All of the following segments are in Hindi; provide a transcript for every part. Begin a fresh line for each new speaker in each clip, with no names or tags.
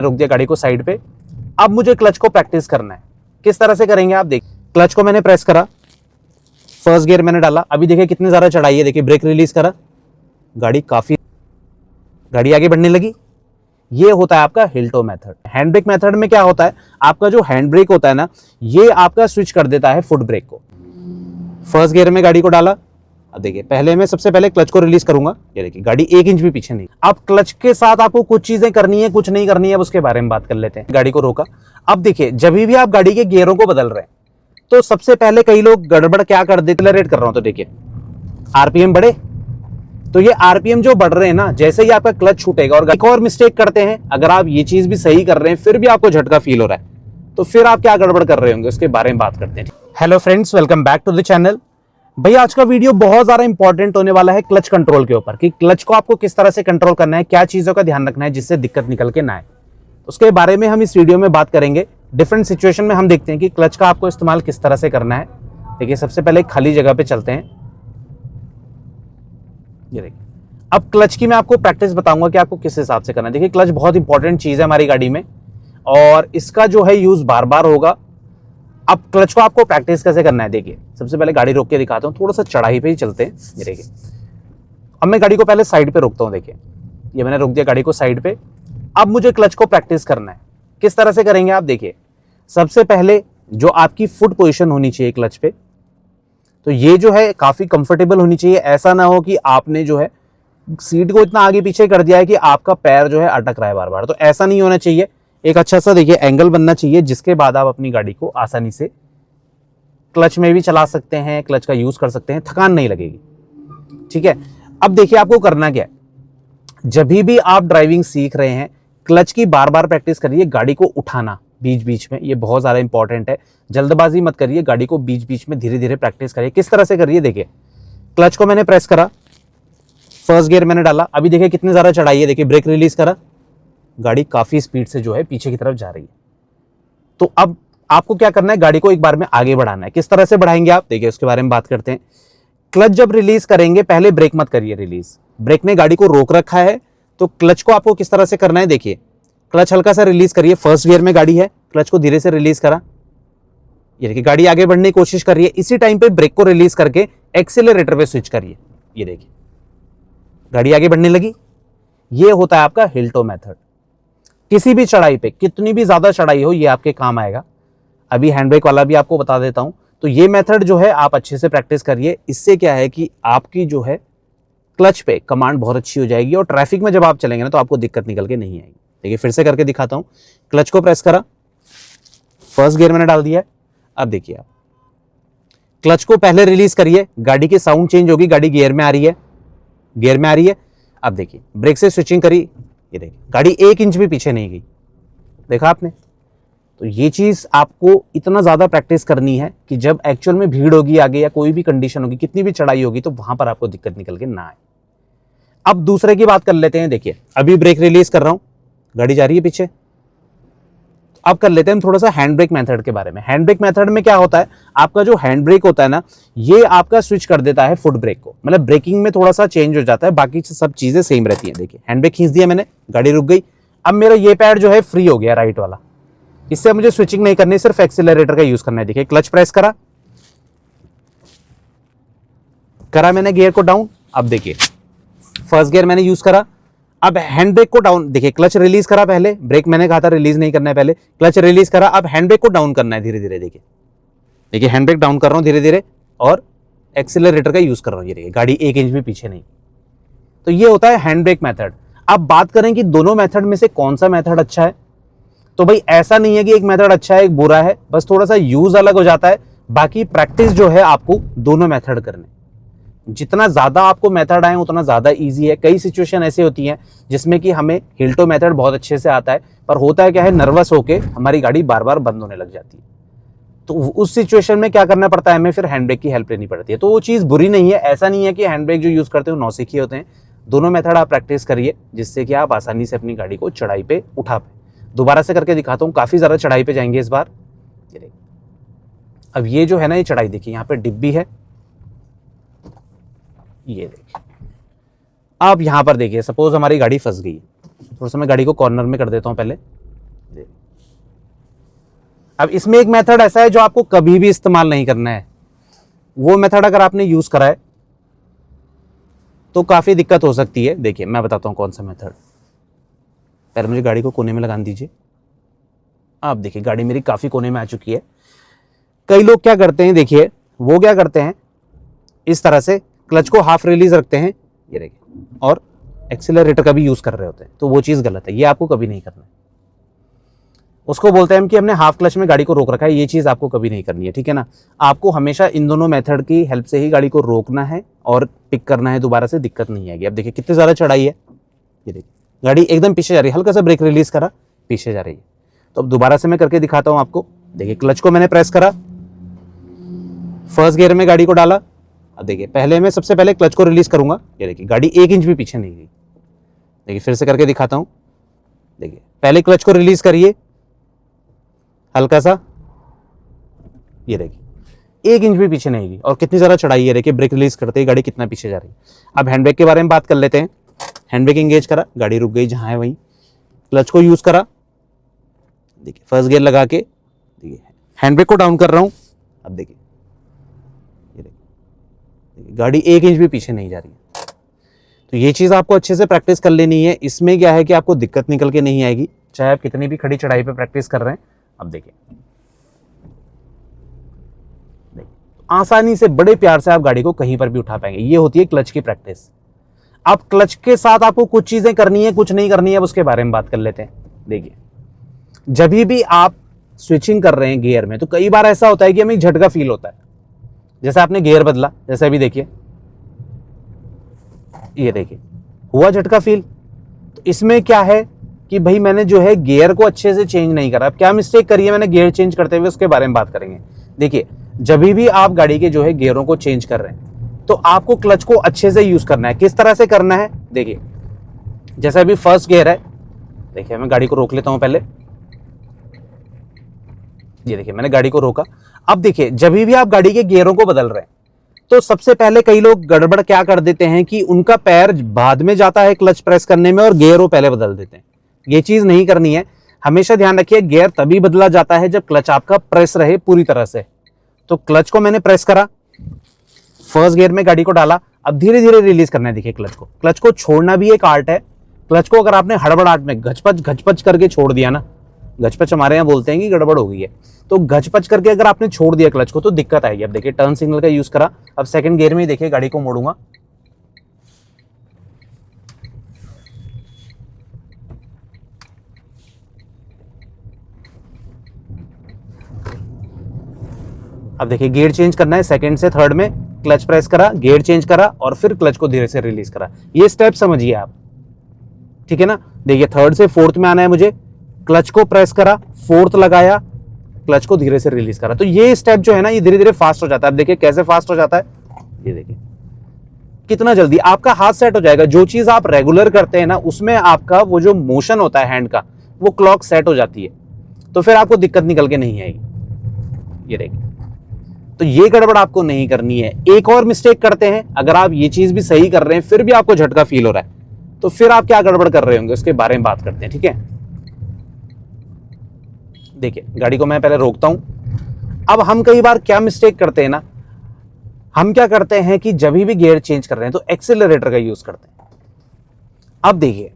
रुक दिया गाड़ी को साइड पे। अब मुझे क्लच को प्रैक्टिस करना है। किस तरह से करेंगे आप देखिए। क्लच को मैंने प्रेस करा, फर्स्ट गियर मैंने डाला, अभी देखिए कितनी ज़्यादा चढ़ाई है, देखिए ब्रेक रिलीज करा, गाड़ी आगे बढ़ने लगी। ये होता है आपका heel toe method. Hand brake method में क्या होता है, आपका जो हैंड ब्रेक होता है ना, ये आपका स्विच कर देता है फुट ब्रेक को। फर्स्ट गियर में गाड़ी को डाला, अब देखिए पहले मैं सबसे पहले क्लच को रिलीज करूंगा, ये देखिए गाड़ी 1 इंच भी पीछे नहीं। अब क्लच के साथ आपको कुछ चीजें करनी है, कुछ नहीं करनी है, अब उसके बारे में बात कर लेते हैं। गाड़ी को रोका। अब देखिए जब भी आप गाड़ी के गियरों को बदल रहे हैं तो सबसे पहले कई लोग गड़बड़ क्या कर देते, एक्सेलरेट कर रहा हूं तो देखिए आरपीएम बढ़े, तो ये आरपीएम जो बढ़ रहे हैं ना, जैसे ही आपका क्लच छूटेगा, और एक और मिस्टेक करते हैं, अगर आप ये चीज भी सही कर रहे हैं फिर भी आपको झटका फील हो रहा है तो फिर आप क्या गड़बड़ कर रहे होंगे, उसके बारे में बात करते हैं। Hello friends, welcome back to the channel. भैया आज का वीडियो बहुत ज्यादा इंपॉर्टेंट होने वाला है क्लच कंट्रोल के ऊपर, कि क्लच को आपको किस तरह से कंट्रोल करना है, क्या चीजों का ध्यान रखना है जिससे दिक्कत निकल के ना आए, उसके बारे में हम इस वीडियो में बात करेंगे। डिफरेंट सिचुएशन में हम देखते हैं कि क्लच का आपको इस्तेमाल किस तरह से करना है। देखिए सबसे पहले खाली जगह पे चलते हैं, ये देखिए। अब क्लच की मैं आपको प्रैक्टिस बताऊंगा कि आपको किस हिसाब से करना है। देखिए क्लच बहुत इंपॉर्टेंट चीज है हमारी गाड़ी में और इसका जो है यूज बार बार होगा। अब क्लच को आपको प्रैक्टिस कैसे करना है, देखिए सबसे पहले गाड़ी रोक के दिखाता हूँ, थोड़ा सा चढ़ाई पे ही चलते हैं, ये देखिए। अब मैं गाड़ी को पहले साइड पे रोकता हूँ, देखिए ये मैंने रोक दिया गाड़ी को साइड पे। अब मुझे क्लच को प्रैक्टिस करना है। किस तरह से करेंगे आप देखिए। सबसे पहले जो आपकी फुट पोजीशन होनी चाहिए क्लच पे, तो ये जो है काफी कंफर्टेबल होनी चाहिए। ऐसा ना हो कि आपने जो है सीट को इतना आगे पीछे कर दिया है कि आपका पैर जो है अटक रहा है बार बार, तो ऐसा नहीं होना चाहिए। एक अच्छा सा देखिए एंगल बनना चाहिए जिसके बाद आप अपनी गाड़ी को आसानी से क्लच में भी चला सकते हैं, क्लच का यूज कर सकते हैं, थकान नहीं लगेगी। ठीक है। अब देखिए आपको करना क्या है, जब भी आप ड्राइविंग सीख रहे हैं क्लच की बार बार प्रैक्टिस करिए। गाड़ी को उठाना बीच बीच में, ये बहुत ज्यादा इंपॉर्टेंट है। जल्दबाजी मत करिए, गाड़ी को बीच बीच में धीरे धीरे प्रैक्टिस करिए। किस तरह से करिए देखिए। क्लच को मैंने प्रेस करा, फर्स्ट गियर मैंने डाला, अभी देखिए कितनी ज्यादा चढ़ाई है, देखिए ब्रेक रिलीज करा, गाड़ी काफी स्पीड से जो है पीछे की तरफ जा रही है। तो अब आपको क्या करना है, गाड़ी को एक बार में आगे बढ़ाना है। किस तरह से बढ़ाएंगे आप देखिए, उसके बारे में बात करते हैं। क्लच जब रिलीज करेंगे पहले ब्रेक मत करिए रिलीज, ब्रेक ने गाड़ी को रोक रखा है, तो क्लच को आपको किस तरह से करना है देखिए। क्लच हल्का सा रिलीज करिए, फर्स्ट गियर में गाड़ी है, क्लच को धीरे से रिलीज करा, ये देखिए गाड़ी आगे बढ़ने की कोशिश कर रही है। इसी टाइम पे ब्रेक को रिलीज करके एक्सीलरेटर पे स्विच करिए, ये देखिए गाड़ी आगे बढ़ने लगी। ये होता है आपका हिल टो मेथड। किसी भी चढ़ाई पे, कितनी भी ज्यादा चढ़ाई हो, ये आपके काम आएगा। अभी हैंड ब्रेक वाला भी आपको बता देता हूं। तो ये मेथड जो है आप अच्छे से प्रैक्टिस करिए। इससे क्या है कि आपकी जो है क्लच पे कमांड बहुत अच्छी हो जाएगी और ट्रैफिक में जब आप चलेंगे ना तो आपको दिक्कत निकल के नहीं आएगी। देखिए फिर से करके दिखाता हूं। क्लच को प्रेस करा, फर्स्ट गियर मैंने डाल दिया है। अब देखिए आप क्लच को पहले रिलीज करिए, गाड़ी की साउंड चेंज होगी, गाड़ी गियर में आ रही है, गियर में आ रही है। अब देखिए ब्रेक से स्विचिंग करी, ये देखिए गाड़ी 1 इंच भी पीछे नहीं गई, देखा आपने। तो ये चीज आपको इतना ज्यादा प्रैक्टिस करनी है कि जब एक्चुअल में भीड़ होगी आगे या कोई भी कंडीशन होगी, कितनी भी चढ़ाई होगी, तो वहां पर आपको दिक्कत निकल के ना आए। अब दूसरे की बात कर लेते हैं। देखिए अभी ब्रेक रिलीज कर रहा हूं, गाड़ी जा रही है पीछे। अब कर लेते हैं हम थोड़ा सा हैंड ब्रेक मेथड के बारे में। हैंड ब्रेक मेथड में क्या होता है, आपका जो हैंड ब्रेक होता है ना, ये आपका स्विच कर देता है फुट ब्रेक को, मतलब ब्रेकिंग में थोड़ा सा चेंज हो जाता है, बाकी सब चीजें सेम रहती हैं। देखिए हैंड ब्रेक खींच दिया मैंने, गाड़ी रुक गई। अब मेरा ये पैड जो है फ्री हो गया, राइट वाला, इससे मुझे स्विचिंग नहीं करनी, सिर्फ एक्सीलरेटर का यूज करना है। देखिए क्लच प्रेस करा मैंने गियर को डाउन। अब देखिए फर्स्ट गियर मैंने यूज करा, अब हैंड ब्रेक को डाउन, देखिए क्लच रिलीज करा, पहले ब्रेक मैंने कहा था रिलीज नहीं करना है, पहले क्लच रिलीज करा। अब हैंड ब्रेक को डाउन करना है धीरे धीरे, देखिए हैंड ब्रेक डाउन कर रहा हूं धीरे धीरे और एक्सीलरेटर का यूज कर रहा हूं, ये देखिए गाड़ी 1 इंच भी पीछे नहीं। तो ये होता है हैंड ब्रेक मेथड। अब बात करें कि दोनों मेथड में से कौन सा मेथड अच्छा है, तो भाई ऐसा नहीं है कि एक मेथड अच्छा है एक बुरा है, बस थोड़ा सा यूज अलग हो जाता है। बाकी प्रैक्टिस जो है आपको दोनों मेथड करने, जितना ज्यादा आपको मेथड आए उतना ज्यादा इजी है। कई सिचुएशन ऐसे होती हैं जिसमें कि हमें हिल टो मेथड बहुत अच्छे से आता है, पर होता है क्या है, नर्वस होके हमारी गाड़ी बार बार बंद होने लग जाती है। तो उस सिचुएशन में क्या करना पड़ता है, हमें फिर हैंड ब्रेक की हेल्प लेनी पड़ती है। तो वो चीज बुरी नहीं है, ऐसा नहीं है कि हैंड ब्रेक जो यूज करते हो नौसिखिए होते हैं। दोनों मेथड आप प्रैक्टिस करिए जिससे कि आप आसानी से अपनी गाड़ी को चढ़ाई पे उठा पाए। दोबारा से करके दिखाता हूँ, काफी ज्यादा चढ़ाई पे जाएंगे इस बार। अब ये जो है ना, ये चढ़ाई देखिए, यहाँ पे डिब्बी है, ये देखिए। अब यहां पर देखिए सपोज हमारी गाड़ी फंस गई है, थोड़ा सा मैं गाड़ी को कॉर्नर में कर देता हूं पहले, अब इसमें एक मेथड ऐसा है जो आपको कभी भी इस्तेमाल नहीं करना है। वो मेथड अगर आपने यूज करा है तो काफी दिक्कत हो सकती है। देखिए मैं बताता हूं कौन सा मेथड। पहले मुझे गाड़ी को कोने में लगा दीजिए। आप देखिए गाड़ी मेरी काफी कोने में आ चुकी है। कई लोग क्या करते हैं, देखिए वो क्या करते हैं, इस तरह से क्लच को हाफ रिलीज रखते हैं, ये देखिए, और एक्सीलरेटर का भी यूज कर रहे होते हैं। तो वो चीज गलत है, ये आपको कभी नहीं करना है। उसको बोलते हैं कि हमने हाफ क्लच में गाड़ी को रोक रखा है, ये चीज आपको कभी नहीं करनी है, ठीक है ना। आपको हमेशा इन दोनों मेथड की हेल्प से ही गाड़ी को रोकना है और पिक करना है दोबारा से, दिक्कत नहीं आएगी। अब देखिए कितनी ज्यादा चढ़ाई है, ये देखिए गाड़ी एकदम पीछे जा रही है, हल्का सा ब्रेक रिलीज करा, पीछे जा रही है। तो अब दोबारा से मैं करके दिखाता हूं आपको। देखिए क्लच को मैंने प्रेस करा, फर्स्ट गियर में गाड़ी को डाला। अब देखिए पहले मैं सबसे पहले क्लच को रिलीज करूंगा, ये देखिए गाड़ी 1 इंच भी पीछे नहीं गई। देखिए फिर से करके दिखाता हूं। देखिए पहले क्लच को रिलीज करिए हल्का सा, ये देखिए 1 इंच भी पीछे नहीं गई, और कितनी ज्यादा चढ़ाई है। देखिए ब्रेक रिलीज करते ही गाड़ी कितना पीछे जा रही है। अब हैंडब्रेक के बारे में बात कर लेते हैं। हैंडब्रेक एंगेज करा, गाड़ी रुक गई जहां है वहीं, क्लच को यूज करा, देखिए फर्स्ट गियर लगा के, देखिए हैंडब्रेक को डाउन कर रहा हूं। अब देखिए ये देखिए गाड़ी 1 इंच भी पीछे नहीं जा रही है। तो ये चीज आपको अच्छे से प्रैक्टिस कर लेनी है। इसमें क्या है कि आपको दिक्कत निकल के नहीं आएगी, चाहे आप कितनी भी खड़ी चढ़ाई पे प्रैक्टिस कर रहे हैं। अब देखिए आसानी से बड़े प्यार से आप गाड़ी को कहीं पर भी उठा पाएंगे। ये होती है क्लच की प्रैक्टिस। अब क्लच के साथ आपको कुछ चीजें करनी है, कुछ नहीं करनी है, उसके बारे में बात कर लेते हैं। देखिए जब भी आप स्विचिंग कर रहे हैं गियर में, तो कई बार ऐसा होता है कि हमें झटका फील होता है। जैसे आपने गियर बदला, जैसे अभी देखिए, ये देखिए हुआ झटका फील। तो इसमें क्या है कि भाई मैंने जो है गियर को अच्छे से चेंज नहीं करा। अब क्या मिस्टेक करी है मैंने गियर चेंज करते हुए, उसके बारे में बात करेंगे। देखिए जब भी आप गाड़ी के जो है गियरों को चेंज कर रहे हैं, तो आपको क्लच को अच्छे से यूज करना है। किस तरह से करना है, देखिए जैसे अभी फर्स्ट गियर है, देखिए मैं गाड़ी को रोक लेता हूं पहले, ये देखिए मैंने गाड़ी को रोका। अब देखिए जब भी आप गाड़ी के गियरों को बदल रहे हैं, तो सबसे पहले कई लोग गड़बड़ क्या कर देते हैं कि उनका पैर बाद में जाता है क्लच प्रेस करने में और गियर वो पहले बदल देते हैं। ये चीज नहीं करनी है। हमेशा ध्यान रखिए गियर तभी बदला जाता है जब क्लच आपका प्रेस रहे पूरी तरह से। तो क्लच को मैंने प्रेस करा, फर्स्ट गियर में गाड़ी को डाला, अब धीरे धीरे रिलीज करना है। देखिए क्लच को, क्लच को छोड़ना भी एक आर्ट है। क्लच को अगर आपने हड़बड़ाहट में घचपच करके छोड़ दिया ना, घचपच हमारे यहाँ बोलते हैं कि गड़बड़ हो गई है, तो घचपच करके अगर आपने छोड़ दिया क्लच को तो दिक्कत आएगी। अब देखिए टर्न सिग्नल का यूज करा, अब सेकंड गियर में देखिए गाड़ी को मोड़ूंगा, अब देखिए गियर चेंज करना है, सेकंड से थर्ड में क्लच प्रेस करा, गियर चेंज करा और फिर क्लच को धीरे से रिलीज करा। ये स्टेप समझिए आप, ठीक है ना। देखिए थर्ड से फोर्थ में आना है मुझे, क्लच को प्रेस करा, फोर्थ लगाया, क्लच को धीरे से रिलीज करा। तो ये स्टेप जो है ना ये धीरे धीरे फास्ट हो जाता है। अब देखिए कैसे फास्ट हो जाता है, ये देखिए कितना जल्दी आपका हाथ सेट हो जाएगा। जो चीज आप रेगुलर करते हैं ना उसमें आपका वो जो मोशन होता है हैंड का, वो क्लॉक सेट हो जाती है, तो फिर आपको दिक्कत निकल के नहीं आएगी। ये देखिए तो ये गड़बड़ आपको नहीं करनी है। एक और मिस्टेक करते हैं, अगर आप ये चीज भी सही कर रहे हैं फिर भी आपको झटका फील हो रहा है, तो फिर आप क्या गड़बड़ कर रहे होंगे उसके बारे में बात करते हैं, ठीक है। देखिए गाड़ी को मैं पहले रोकता हूं। अब हम कई बार क्या मिस्टेक करते हैं ना, हम क्या करते हैं कि जब भी गियर चेंज कर रहे हैं तो एक्सीलरेटर का यूज करते हैं। अब देखिए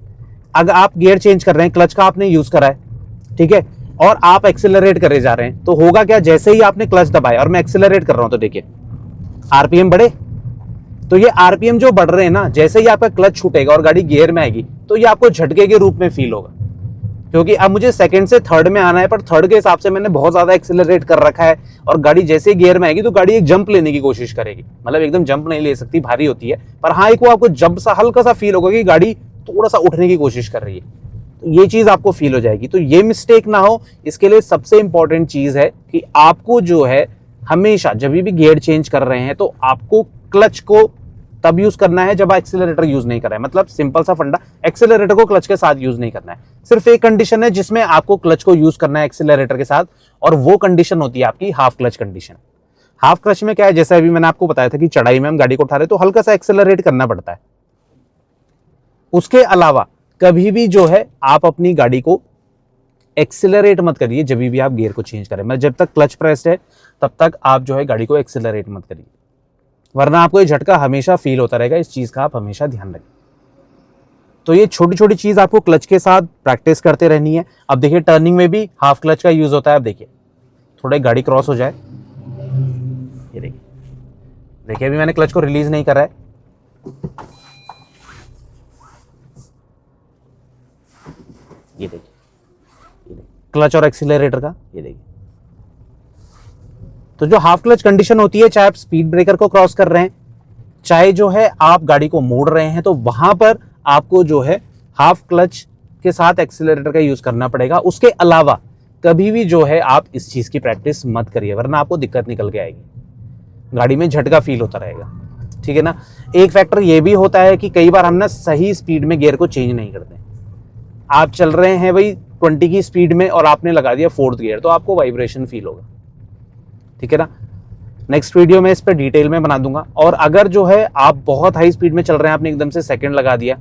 अगर आप गियर चेंज कर रहे हैं, क्लच का आपने यूज करा है, ठीक है, और आप एक्सीलरेट करे जा रहे हैं, तो होगा क्या, जैसे ही आपने क्लच दबाया और मैं एक्सीलरेट कर रहा हूं तो देखिए आरपीएम बढ़े। तो ये आरपीएम जो बढ़ रहे हैं ना, जैसे ही आपका क्लच छूटेगा और गाड़ी गियर में आएगी तो ये आपको झटके के रूप में फील होगा, क्योंकि अब मुझे सेकंड से थर्ड में आना है, पर थर्ड के हिसाब से मैंने बहुत ज्यादा एक्सीलरेट कर रखा है और गाड़ी जैसे ही गियर में आएगी तो गाड़ी एक जंप लेने की कोशिश करेगी। मतलब एकदम जंप नहीं ले सकती, भारी होती है, पर हाँ एक वो आपको जंप सा हल्का सा फील होगा कि गाड़ी थोड़ा सा उठने की कोशिश कर रही है, तो ये चीज आपको फील हो जाएगी। तो ये मिस्टेक ना हो, इसके लिए सबसे इंपॉर्टेंट चीज है कि आपको जो है हमेशा जब भी गियर चेंज कर रहे हैं तो आपको क्लच को तब यूज करना है जब एक्सीलरेटर यूज नहीं कर रहा है। मतलब सिंपल सा फंडा, एक्सीलरेटर को क्लच के साथ यूज नहीं करना है। सिर्फ एक कंडीशन है जिसमें आपको क्लच को यूज करना है एक्सीलरेटर के साथ, और वो कंडीशन होती है आपकी half clutch condition. Half clutch में क्या है, जैसे अभी मैंने आपको बताया था कि चढ़ाई में हम गाड़ी को उठा रहे तो हल्का सा एक्सीलरेट करना पड़ता है। उसके अलावा कभी भी जो है आप अपनी गाड़ी को एक्सिलरेट मत करिए जब भी आप गियर को चेंज करें। मतलब जब तक क्लच प्रेस्ड है तब तक आप जो है गाड़ी को एक्सिलरेट मत करिए, वरना आपको ये झटका हमेशा फील होता रहेगा। इस चीज़ का आप हमेशा ध्यान रखें। तो ये छोटी छोटी चीज़ आपको क्लच के साथ प्रैक्टिस करते रहनी है। अब देखिए टर्निंग में भी हाफ क्लच का यूज़ होता है। अब देखिए थोड़ा गाड़ी क्रॉस हो जाए, ये देखिए देखिए अभी मैंने क्लच को रिलीज नहीं करा है। ये देखिए क्लच और एक्सीलरेटर का, ये देखिए। तो जो हाफ क्लच कंडीशन होती है, चाहे आप स्पीड ब्रेकर को क्रॉस कर रहे हैं, चाहे जो है आप गाड़ी को मोड़ रहे हैं, तो वहां पर आपको जो है हाफ क्लच के साथ एक्सीलरेटर का यूज करना पड़ेगा। उसके अलावा कभी भी जो है आप इस चीज की प्रैक्टिस मत करिए, वरना आपको दिक्कत निकल के आएगी, गाड़ी में झटका फील होता रहेगा। ठीक है ना। एक फैक्टर ये भी होता है कि कई बार हम ना सही स्पीड में गियर को चेंज नहीं करते। आप चल रहे हैं भाई 20 की स्पीड में और आपने लगा दिया 4th गियर, तो आपको वाइब्रेशन फील होगा। ठीक है ना। नेक्स्ट वीडियो में इस पर डिटेल में बना दूंगा। और अगर जो है आप बहुत हाई स्पीड में चल रहे हैं, आपने एकदम से सेकंड लगा दिया,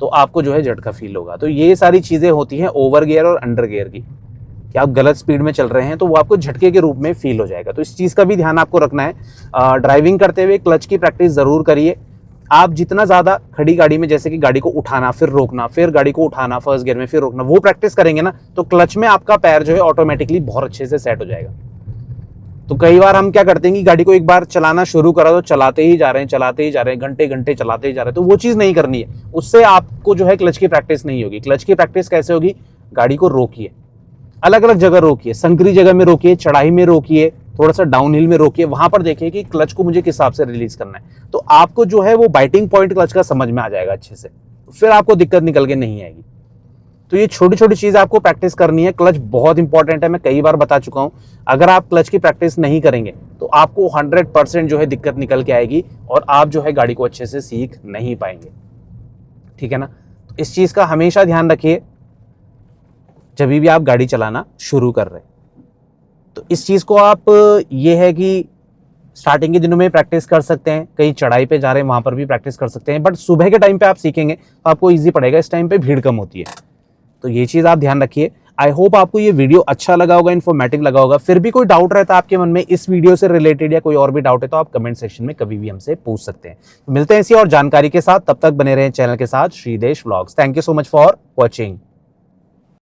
तो आपको जो है झटका फील होगा। तो ये सारी चीजें होती हैं ओवर गियर और अंडर गियर की, कि आप गलत स्पीड में चल रहे हैं तो वो आपको झटके के रूप में फील हो जाएगा। तो इस चीज का भी ध्यान आपको रखना है। ड्राइविंग करते हुए क्लच की प्रैक्टिस जरूर करिए। आप जितना ज्यादा खड़ी गाड़ी में, जैसे कि गाड़ी को उठाना फिर रोकना, फिर गाड़ी को उठाना फर्स्ट गियर में फिर रोकना, वो प्रैक्टिस करेंगे ना, तो क्लच में आपका पैर जो है ऑटोमेटिकली बहुत अच्छे से सेट हो जाएगा। तो कई बार हम क्या करते हैं कि गाड़ी को एक बार चलाना शुरू करा तो चलाते ही जा रहे हैं, घंटे घंटे चलाते ही जा रहे हैं। तो वो चीज नहीं करनी है, उससे आपको जो है क्लच की प्रैक्टिस नहीं होगी। क्लच की प्रैक्टिस कैसे होगी? गाड़ी को रोकिए, अलग अलग जगह रोकिए, संकरी जगह में रोकिए, चढ़ाई में रोकिए, थोड़ा सा डाउन हिल में रोकिए, वहां पर देखिए कि क्लच को मुझे किस हिसाब से रिलीज करना है। तो आपको जो है वो बाइटिंग पॉइंट क्लच का समझ में आ जाएगा अच्छे से, फिर आपको दिक्कत निकल के नहीं आएगी। तो ये छोटी छोटी चीज आपको प्रैक्टिस करनी है। क्लच बहुत इंपॉर्टेंट है, मैं कई बार बता चुका हूं। अगर आप क्लच की प्रैक्टिस नहीं करेंगे तो आपको 100% जो है दिक्कत निकल के आएगी और आप जो है गाड़ी को अच्छे से सीख नहीं पाएंगे। ठीक है ना। तो इस चीज का हमेशा ध्यान रखिए जब भी आप गाड़ी चलाना शुरू कर रहे हैं। तो इस चीज को आप, ये है कि स्टार्टिंग के दिनों में प्रैक्टिस कर सकते हैं, कहीं चढ़ाई पे जा रहे हैं वहां पर भी प्रैक्टिस कर सकते हैं, बट सुबह के टाइम पे आप सीखेंगे तो आपको ईजी पड़ेगा। इस टाइम पे भीड़ कम होती है, तो ये चीज आप ध्यान रखिए। आई होप आपको ये वीडियो अच्छा लगा होगा, इन्फॉर्मेटिव लगा होगा। फिर भी कोई डाउट रहता है आपके मन में इस वीडियो से रिलेटेड या कोई और भी डाउट है, तो आप कमेंट सेक्शन में कभी भी हमसे पूछ सकते हैं। तो मिलते हैं इसी और जानकारी के साथ, तब तक बने रहें चैनल के साथ, Shridesh vlogs. Thank you so much for watching.